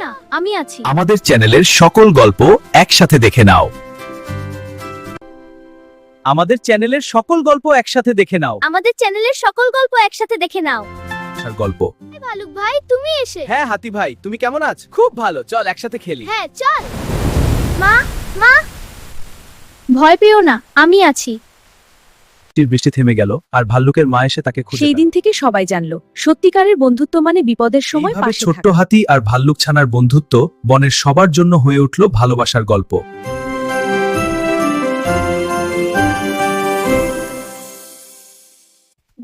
না, আমি আছি। আমাদের চ্যানেলের সকল গল্প একসাথে দেখে নাও। আমাদের চ্যানেলের সকল গল্প একসাথে দেখে নাও। আমাদের চ্যানেলের সকল গল্প একসাথে দেখে নাও। গল্প। ভালুক ভাই, তুমি এসে। হ্যাঁ হাতি ভাই, তুমি কেমন আছো? খুব ভালো, চল একসাথে খেলি। হ্যাঁ চল। মা, মা, ভয় পেও না, আমি আছি। বৃষ্টি থেমে গেল আর ভাল্লুকের মা এসে তাকে খুঁজে সেই দিন থেকে সবাই জানলো সত্যিকারের বন্ধুত্ব মানে বিপদের সময় এইভাবে পাশে ছোট্ট থাকা। হাতি আর ভাল্লুক ছানার বন্ধুত্ব বনের সবার জন্য হয়ে উঠল ভালোবাসার গল্প।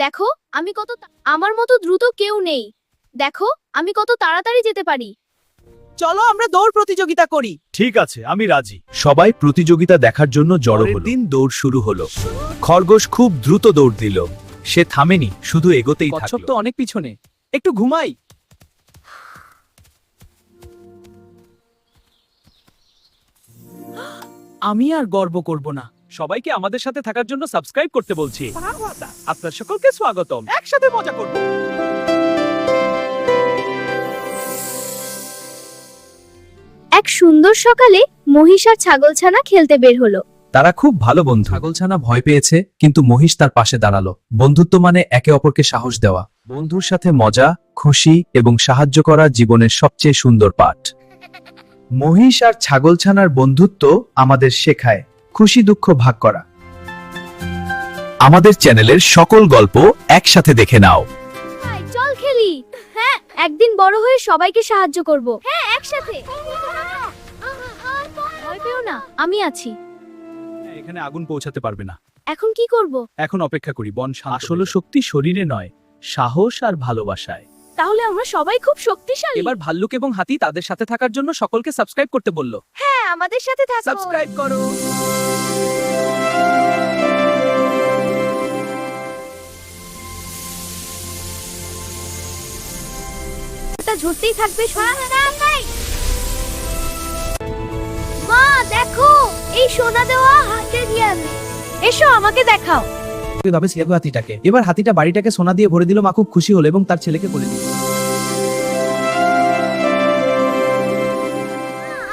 দেখো, আমি কত আমার মতো দ্রুত কেউ নেই। দেখো, আমি কত তাড়াতাড়ি যেতে পারি। চলো আমরা দৌড় প্রতিযোগিতা করি। ঠিক আছে, আমি রাজি। সবাই প্রতিযোগিতা দেখার জন্য জড়ো হলো। দিন দৌড় শুরু হলো। খরগোশ খুব দ্রুত দৌড় দিল। সে থামেনি, শুধু এগোতেই কচ্ছপ থাকলো। তো অনেক পিছনে, একটু ঘুমাই। আমি আর গর্ব করব না। সবাইকে আমাদের সাথে থাকার জন্য সাবস্ক্রাইব করতে বলছি। আপনার সকলকে স্বাগতম, একসাথে মজা করব। এক সুন্দর সকালে মহিষ আর ছাগলছানা খেলতে বের হলো। তারা খুব ভালো বন্ধু। ছাগলছানা ভয় পেয়েছে, কিন্তু মহিষ তার পাশে দাঁড়ালো। বন্ধুত্ব মানে একে অপরকে সাহস দেওয়া। বন্ধুর সাথে মজা, খুশি এবং সাহায্য করা জীবনের সবচেয়ে সুন্দর পাঠ। মহিষ আর ছাগলছানার বন্ধুত্ব আমাদের শেখায় খুশি দুঃখ ভাগ করা। আমাদের চ্যানেলের সকল গল্প একসাথে দেখে নাও। ভাই চল খেলি। হ্যাঁ, একদিন বড় হয়ে সবাইকে সাহায্য করব। হ্যাঁ, একসাথে। ভয় পেও না, আমি আছি। এখানে আগুন পৌঁছাতে পারবে না। এখন কি করব? এখন অপেক্ষা করি, বন শান্ত। আসলে শক্তি শরীরে নয়, সাহস আর ভালোবাসায়। তাহলে আমরা সবাই খুব শক্তিশালী। এবার ভাল্লুক এবং হাতি তাদের সাথে থাকার জন্য সকলকে সাবস্ক্রাইব করতে বলল। হ্যাঁ, আমাদের সাথে থাকো। সাবস্ক্রাইব করো। এটা ঝরতেই থাকবে। মা দেখো, এই সোনা দেওয়া হাতে দিয়ে আমি। এসো আমাকে দেখাও। ভাবে ছিল হাতিটাকে। এবার হাতিটা বাড়িটাকে সোনা দিয়ে ভরে দিল। মা খুব খুশি হলো এবং তার ছেলেকে বলে দিল।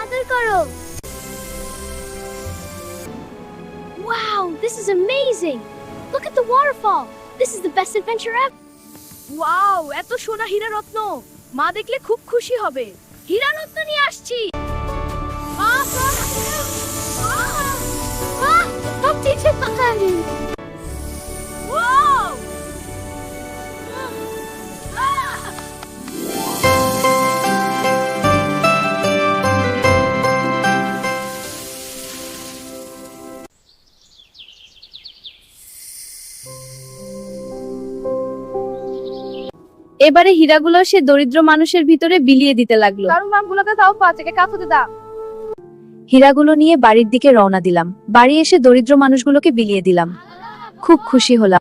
আদর করো। Wow, this is amazing. Look at the waterfall. This is the best adventure ever. Wow, এত সোনা হীরা রত্ন। মা দেখলে খুব খুশি হবে। হীরা রত্ন নিয়ে আসছি। Wow! এবারে হীরাগুলো সে দরিদ্র মানুষের ভিতরে বিলিয়ে দিতে লাগলো। হীরাগুলো নিয়ে বাড়ির দিকে রওনা দিলাম। বাড়ি এসে দরিদ্র মানুষগুলোকে বিলিয়ে দিলাম। খুব খুশি হলাম।